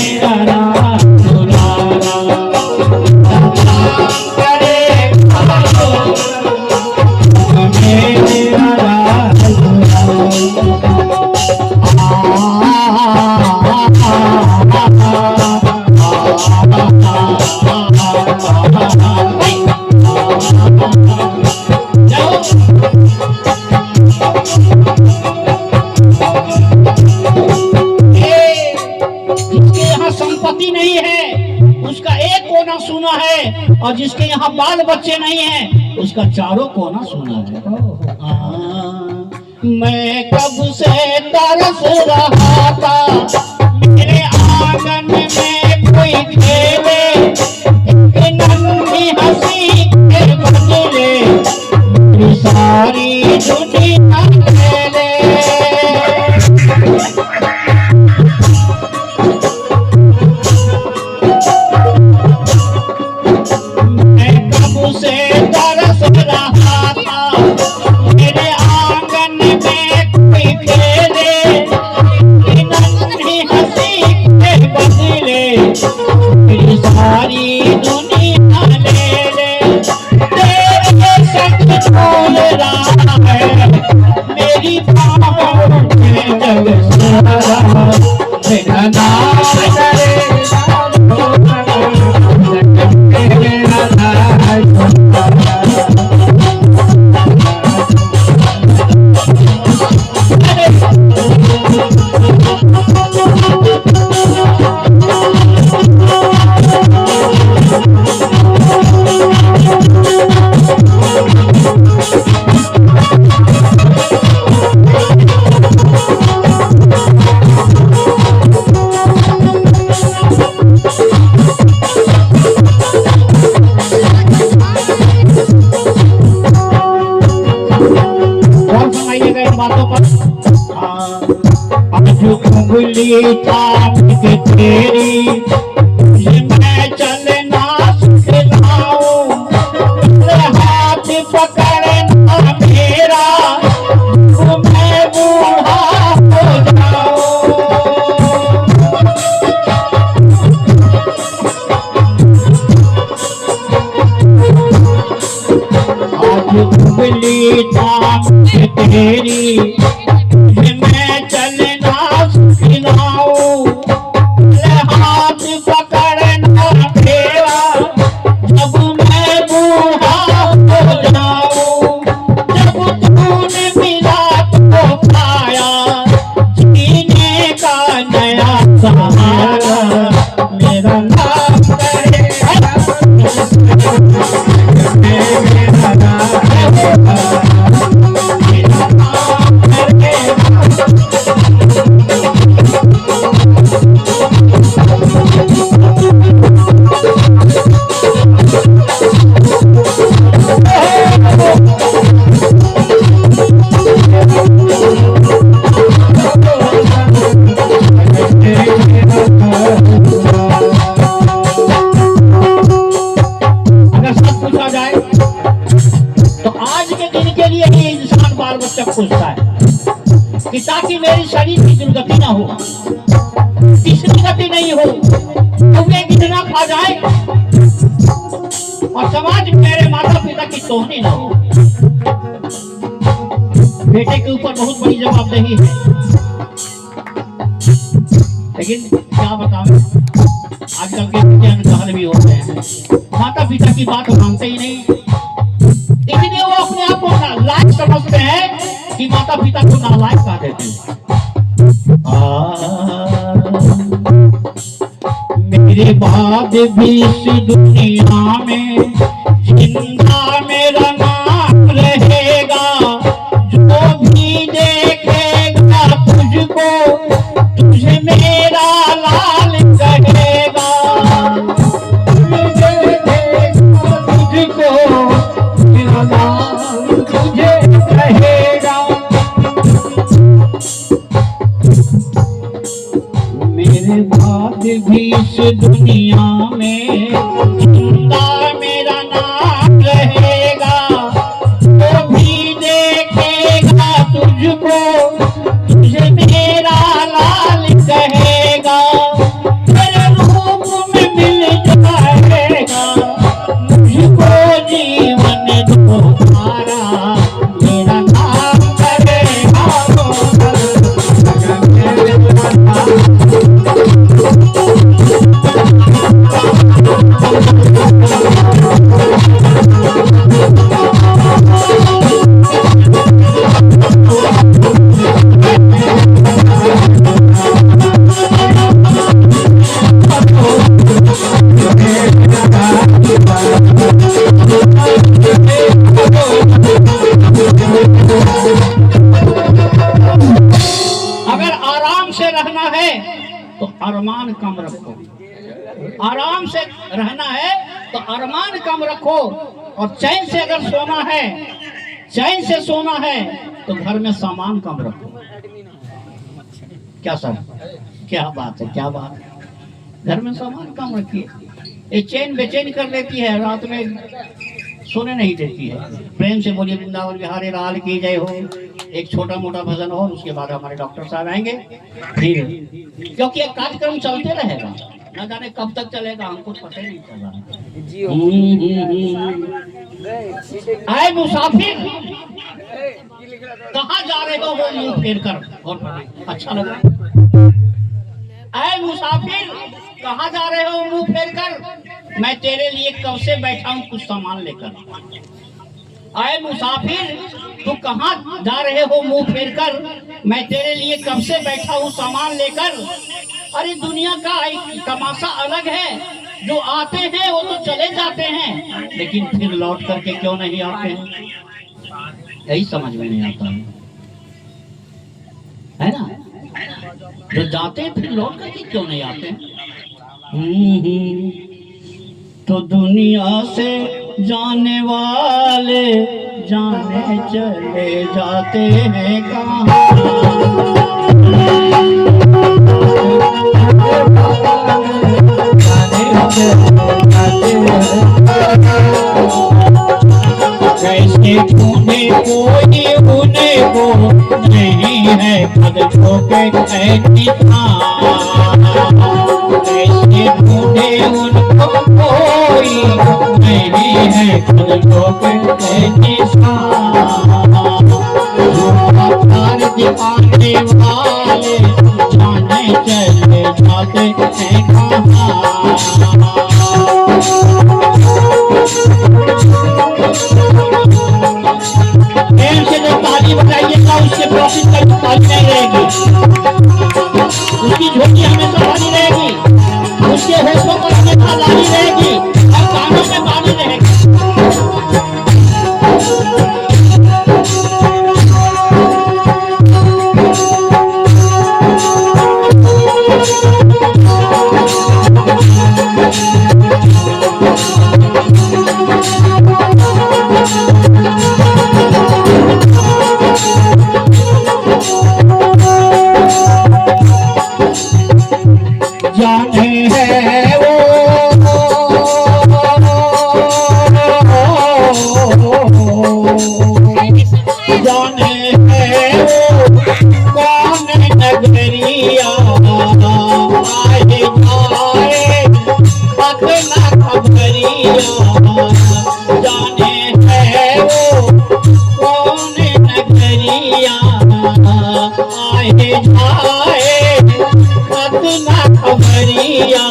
मेरा राज दुलारा, करे मेरा राज संपत्ति नहीं है उसका एक कोना सोना है, और जिसके यहाँ बाल बच्चे नहीं हैं उसका चारों कोना सोना है। मैं कब से तरस रहा था मेरे आंगन में कोई खेले, एक नन्ही हंसी के बदले मेरी सारी दुनिया खेले। सारी दुनिया ले ले, तेरे संग छोड़ रहा है मेरी बाहों में जग सारा, मेरा नाम करे उंगली चाप के तेरी मैं चलना सिखलाऊं, हाथ पकड़ना मेरा मैं बूढ़ा हो जाऊं। आज उंगली चाप के तेरी मैं चलना सिखलाऊं, हाथ पकड़ना मेरा जब मैं बूढ़ा हो जाऊं। जब तूने मिला तो पाया जीने का नया सहारा, मेरा नाम करे मेरा नाम पूछता है कि ताकि मेरी शरीर की दुर्गति ना हो, तीसरी गति नहीं हो, तो वे गिरना खा जाए और समाज में मेरे माता पिता की तोहनी ना हो। बेटे के ऊपर बहुत बड़ी जवाबदेही है, लेकिन क्या बताऊं आजकल के बच्चे अनजान भी होते हैं, माता पिता की बात मानते ही नहीं, इसलिए वो अपने आप को लायक समझते हैं कि माता पिता को नालायक कह देते हैं। मेरे बाद भी इस दुनिया में जिंदा मेरा नाम रहेगा, जो भी देखेगा तुझको तुझे मेरा लाल कहेगा, तुझको मेरा लाल तुझे कहेगा। मेरे बाद भी इस दुनिया में जिंदा मेरा नाम रहेगा, जो भी देखेगा तुझको तुझे मेरा लाल कहेगा। मेरे तो अरमान कम रखो, आराम से रहना है तो अरमान कम रखो, और चैन से अगर सोना है, चैन से सोना है तो घर में सामान कम रखो। क्या सर, क्या बात है, क्या बात है, घर में सामान कम रखिए। ये चैन बेचैन कर देती है, रात में सोने नहीं देती है। प्रेम से बोलिए वृंदावन बिहारी लाल की जय हो। एक छोटा मोटा भजन हो, उसके बाद हमारे डॉक्टर साहब आएंगे फिर, क्योंकि एक कार्यक्रम चलते रहेगा, न जाने कब तक चलेगा, हमको पता नहीं चल रहा। आए मुसाफिर कहाँ जा रहे हो वो मुंह फेर कर, और अच्छा लगा। आए मुसाफिर कहाँ जा रहे हो मुंह फेर कर, मैं तेरे लिए कब से बैठा हूँ कुछ सामान लेकर। आए मुसाफिर तू कहाँ जा रहे हो मुंह फेर कर, मैं तेरे लिए कब से बैठा हूँ सामान लेकर। अरे दुनिया का एक तमाशा अलग है, जो आते हैं वो तो चले जाते हैं, लेकिन फिर लौट करके क्यों नहीं आते हैं, यही समझ में नहीं आता है ना। जो जाते हैं फिर लौट करके क्यों नहीं आते हैं। तो दुनिया से जाने वाले जाने चले जाते हैं कहाँ। कैसे ढूंढे कोई उन्हें को नहीं है खुद को के कैसे ढूंढे उनको कोई नहीं है खुद को के दिखाने वाले जाने चले जाते हैं कहाँ। से जो ताली बजाइएगा उससे प्रॉफिट का ताली नहीं रहेगी, उसकी झोंकी हमेशा खाली रहेगी, उसके होठों पर हमेशा लाली रहेगी और कानों में बाली रहेगी। जाने है वो जाने है वो कौन नगरिया आए जाए अपना खबरिया। जाने है वो कौन नगरिया आए जाए अपना खबरिया।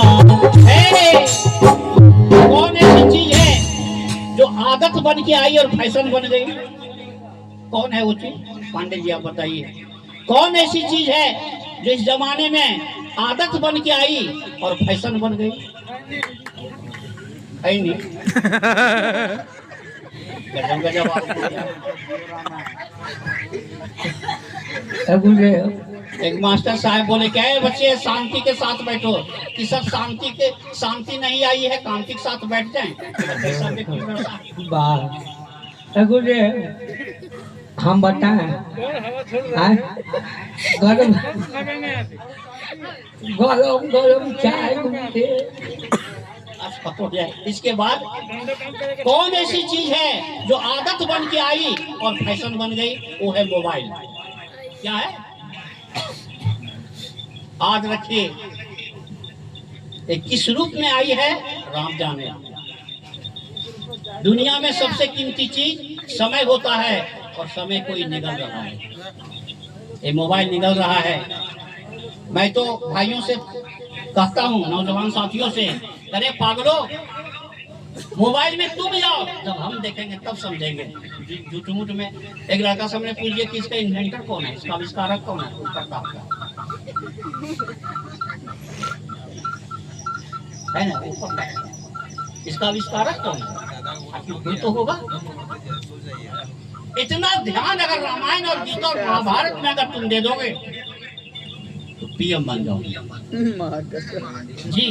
कौन ऐसी चीज है जो आदत बन के आई और फैशन बन गई, कौन है वो चीज, पांडे जी आप बताइए। कौन ऐसी चीज है जो इस जमाने में आदत बन के आई और फैशन बन गई, है नहीं। गजब एक मास्टर साहब बोले क्या है बच्चे शांति के साथ बैठो, कि सब शांति नहीं आई है, कांति के साथ बैठ जाएं। हम बताएं गरम गरम गरम चाय इसके बाद कौन ऐसी चीज है जो आदत बन के आई और फैशन बन गई, वो है मोबाइल। क्या है, आज रखिए किस रूप में आई है राम जाने। दुनिया में सबसे कीमती चीज समय होता है और समय कोई निकल रहा है, ये मोबाइल निकल रहा है। मैं तो भाइयों से कहता हूँ, नौजवान साथियों से, अरे पागलो मोबाइल में तुम जाओ, जब हम देखेंगे तब समझेंगे। झूठ में एक लड़का सामने पूछिए कि इसका इन्वेंटर कौन है, इसका आविष्कारक कौन है, है ना, इसका आविष्कारक कौन है, कोई तो होगा। इतना ध्यान अगर रामायण और गीता और महाभारत में अगर तुम दे दोगे तो पीएम बन जाओ जी।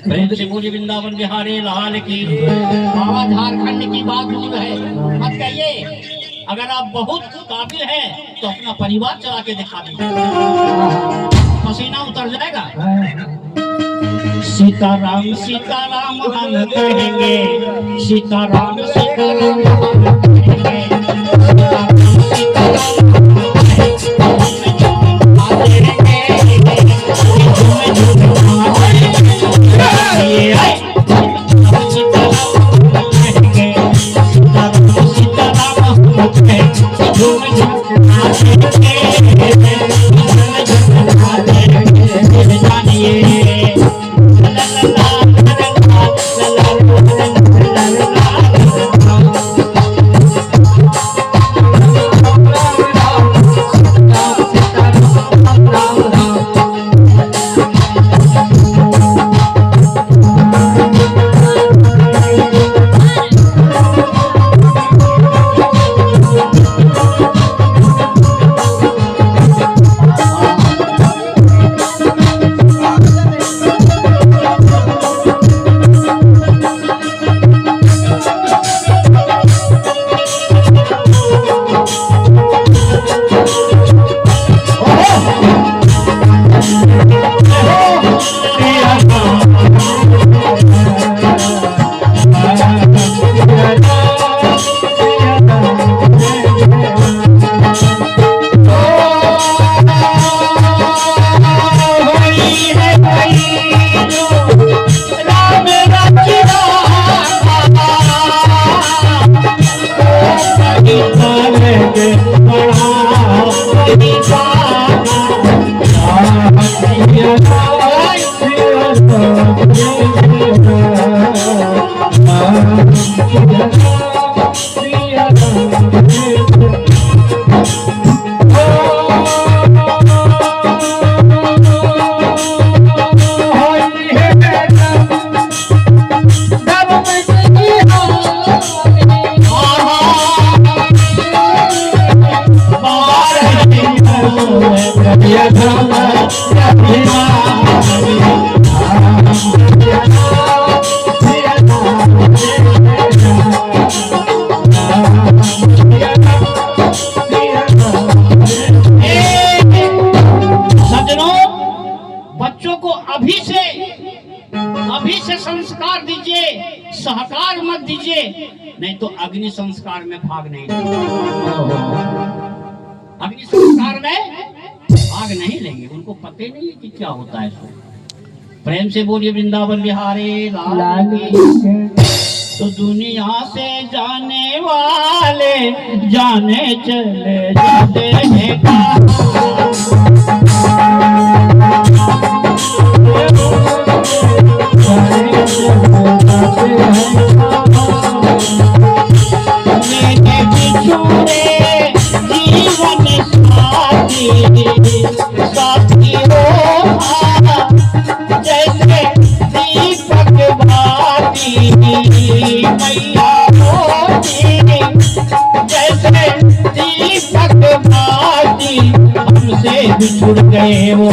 प्रेम से बोलिए वृंदावन बिहारी लाल की। बाबा झारखंड की बात दूर है, मत कहिए। अगर आप बहुत काबिल हैं तो अपना परिवार चला के दिखा दीजिए, पसीना उतर जाएगा। सीताराम सीताराम हम कहेंगे, सीताराम सीताराम हम कहेंगे, सीताराम संस्कार दीजिए, सहकार मत दीजिए, नहीं तो अग्नि संस्कार में भाग नहीं लेंगे। अग्नि संस्कार में भाग नहीं लेंगे, उनको पता नहीं है कि क्या होता है। प्रेम से बोलिए वृंदावन बिहारी लाल की। तो दुनिया से जाने वाले जाने चले जाते हैं मेरे बिछोड़े जीवन साथी हो जैसे दीपक बाती मैया होती, जैसे दीपक बाती हमसे बिछुड़ गए वो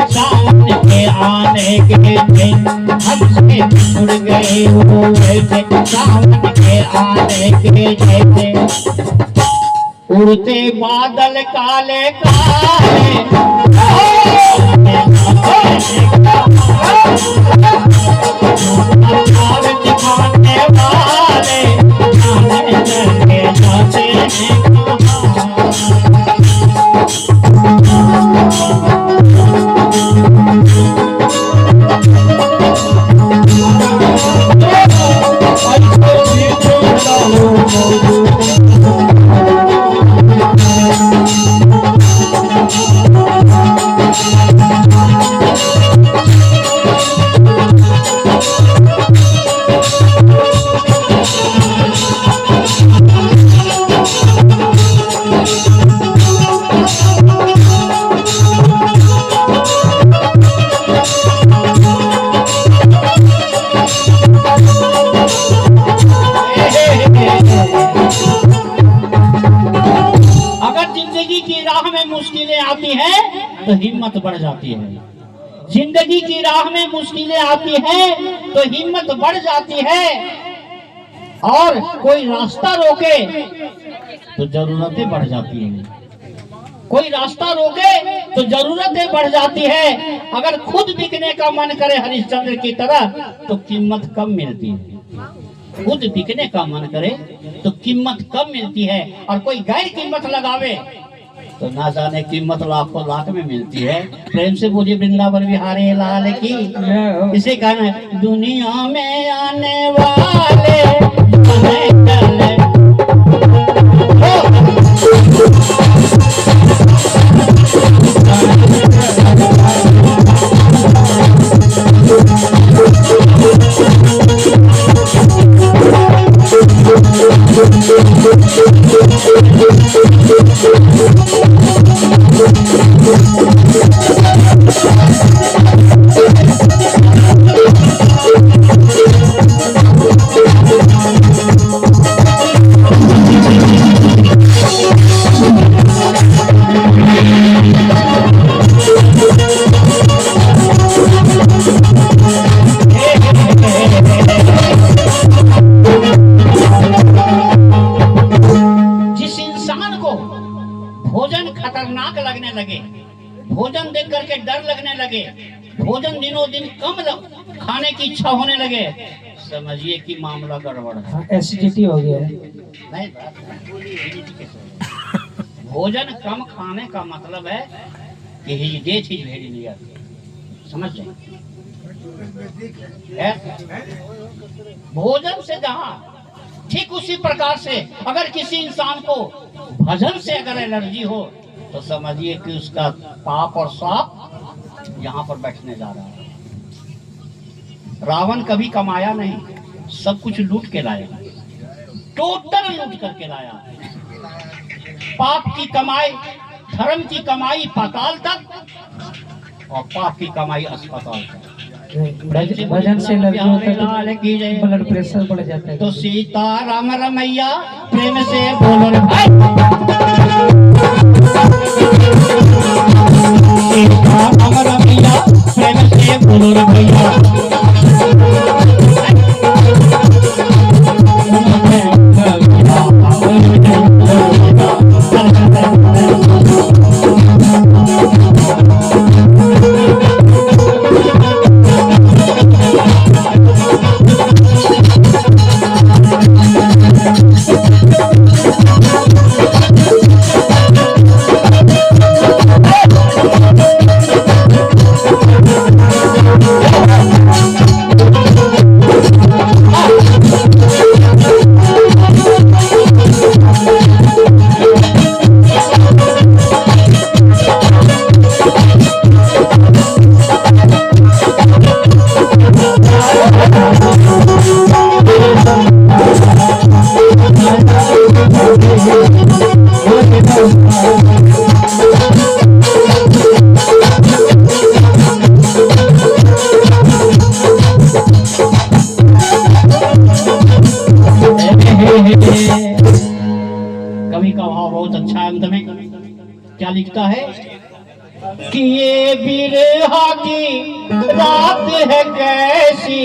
सावन के आने के दिन, हमसे बिछुड़ गए वो सावन के आने के जैसे उड़ते बादल काले काले दिखाने वाले जाते हैं। हिम्मत बढ़ जाती है। जिंदगी की राह में मुश्किलें आती हैं तो हिम्मत बढ़ जाती है, और कोई रास्ता रोके तो जरूरतें बढ़ जाती हैं। कोई रास्ता रोके तो जरूरतें बढ़ जाती है। अगर खुद बिकने का मन करे हरिश्चंद्र की तरह तो कीमत कम मिलती है। खुद बिकने का मन करे तो कीमत कम मिलती है, और कोई गैर कीमत लगावे तो ना जाने कीमत लाखों लाख में मिलती है। प्रेम से बोलिए वृंदावन बिहारी लाल की। इसे कहना है, दुनिया में आने वाले चले खतरनाक लगने लगे, भोजन देख करके डर लगने लगे, भोजन दिनों दिन कम खाने की इच्छा होने लगे, समझिए कि मामला गड़बड़ है, एसिडिटी हो गया है। नहीं, भोजन कम खाने का मतलब है कि ये चीज भेड़ी नहीं आती, समझ जाए। भोजन से जहाँ ठीक उसी प्रकार से अगर किसी इंसान को भजन से अगर एलर्जी हो तो समझिए कि उसका पाप और साप यहाँ पर बैठने जा रहा है। रावण कभी कमाया नहीं, सब कुछ लूट के लाया, टोटल लूट करके लाया। पाप की कमाई, धर्म की कमाई पाताल तक और पाप की कमाई अस्पताल तक। भजन से एलर्जी होता है तो ब्लड प्रेशर बढ़ जाता है। तो सीता राम रमैया प्रेम से बोलो रे भाई, सीता राम रमैया प्रेम से बोलो रे भैया। कवि का भाव बहुत अच्छा है, अंत में क्या लिखता है कि ये बिरहा की रात है कैसी,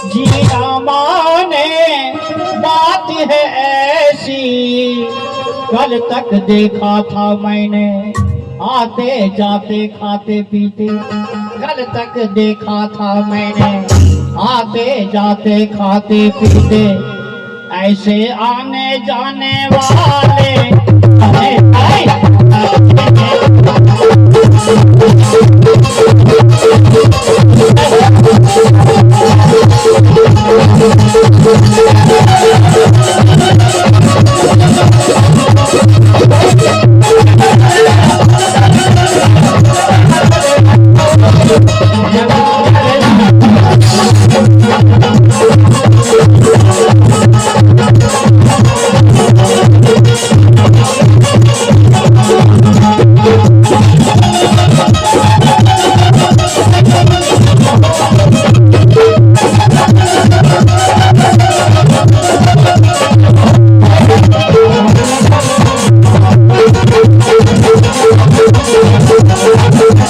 जीना माने बात है ऐसी, कल तक देखा था मैंने आते जाते खाते पीते, कल तक देखा था मैंने आते जाते खाते पीते, ऐसे आने जाने वाले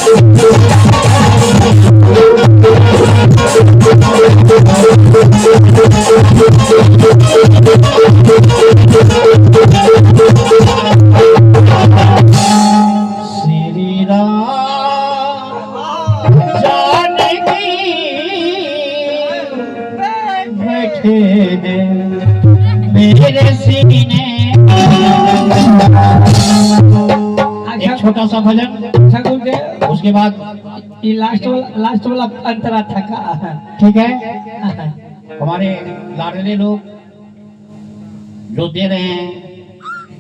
श्री राम जानकी बैठे हैं मेरे सीने। एक छोटा सा भजन, अच्छा गुरुदेव, उसके बाद ये लास्ट वाला अंतरा था का? ठीक है। हमारे लाडले लोग जो दे रहे हैं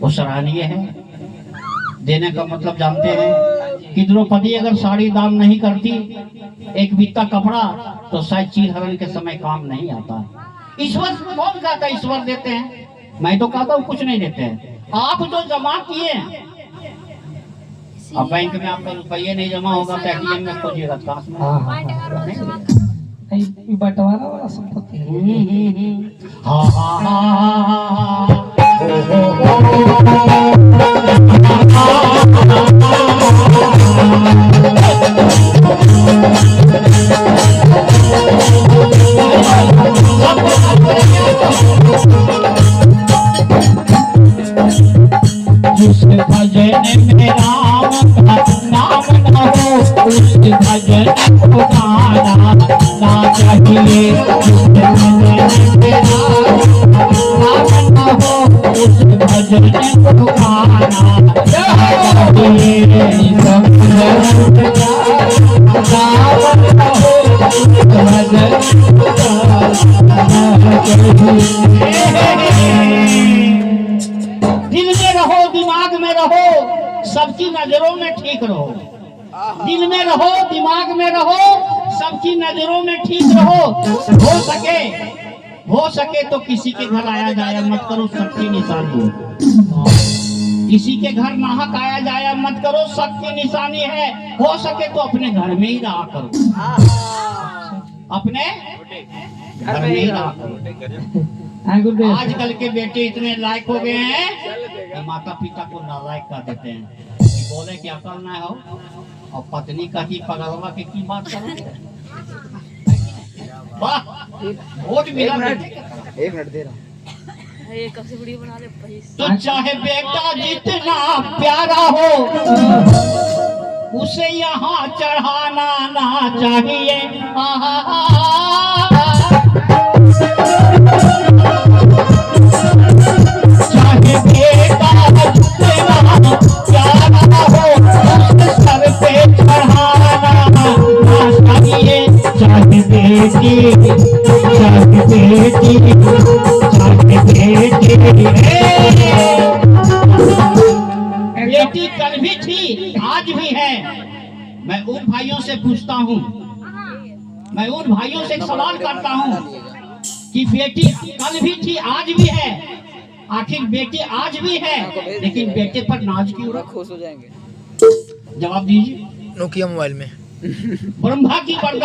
वो सराहनीय है। देने का मतलब जानते हैं कि द्रौपदी अगर साड़ी दान नहीं करती, एक बीता कपड़ा, तो शायद चीर हरण के समय काम नहीं आता। ईश्वर कौन कहता है ईश्वर देते हैं? मैं तो कहता हूँ कुछ नहीं देते हैं। आप जो जमा किए, अब बैंक में आपका रुपये नहीं जमा होगा तो एटीएम में खोजिएगा कहाँ से? ये बंटवारा वाला संपत्ति है। हाँ हाँ हाँ जिस भजन में राम का नाम न हो, उस भजन को गाना ना चाहिए। जिस भजन में राम न हो, उस भजन को गाना चाहिए। जिस भजन में राम न हो, उस भजन को गाना चाहिए। दिल में रहो, दिमाग में रहो, सबकी नजरों में ठीक रहो। दिल में रहो, दिमाग में रहो, सबकी नजरों में ठीक रहो। हो सके तो किसी के घर आया जाया मत करो, सबकी निशानी। किसी के घर नाहक आया जाया मत करो, सबकी निशानी है। हो सके तो अपने घर में ही रहा करो, अपने घर में ही रहा करो। आजकल के बेटे इतने लायक हो गए हैं कि माता पिता को नालायक कर देते हैं कि बोले कि अकल ना हो, और पत्नी का ही पगलवा के की बात करो। वाह, वोट मिला। एक मिनट दे रहा हूँ। तो चाहे बेटा जितना प्यारा हो, उसे यहाँ चढ़ाना ना चाहिए। चाहे बेटा जितना प्यारा हो, उसे सर पे चढ़ाना ना चाहिए। चाहे बेटी, चाहे बेटी, बेटी कल भी थी, आज भी है। मैं उन भाइयों से पूछता हूँ, मैं उन भाइयों से एक सवाल करता हूँ कि बेटी कल भी थी, आज भी है। आखिर बेटी आज भी है, लेकिन बेटे पर नाज क्यों? खुश हो जाएंगे। जवाब दीजिए। नोकिया मोबाइल में ब्रह्मा की वरदान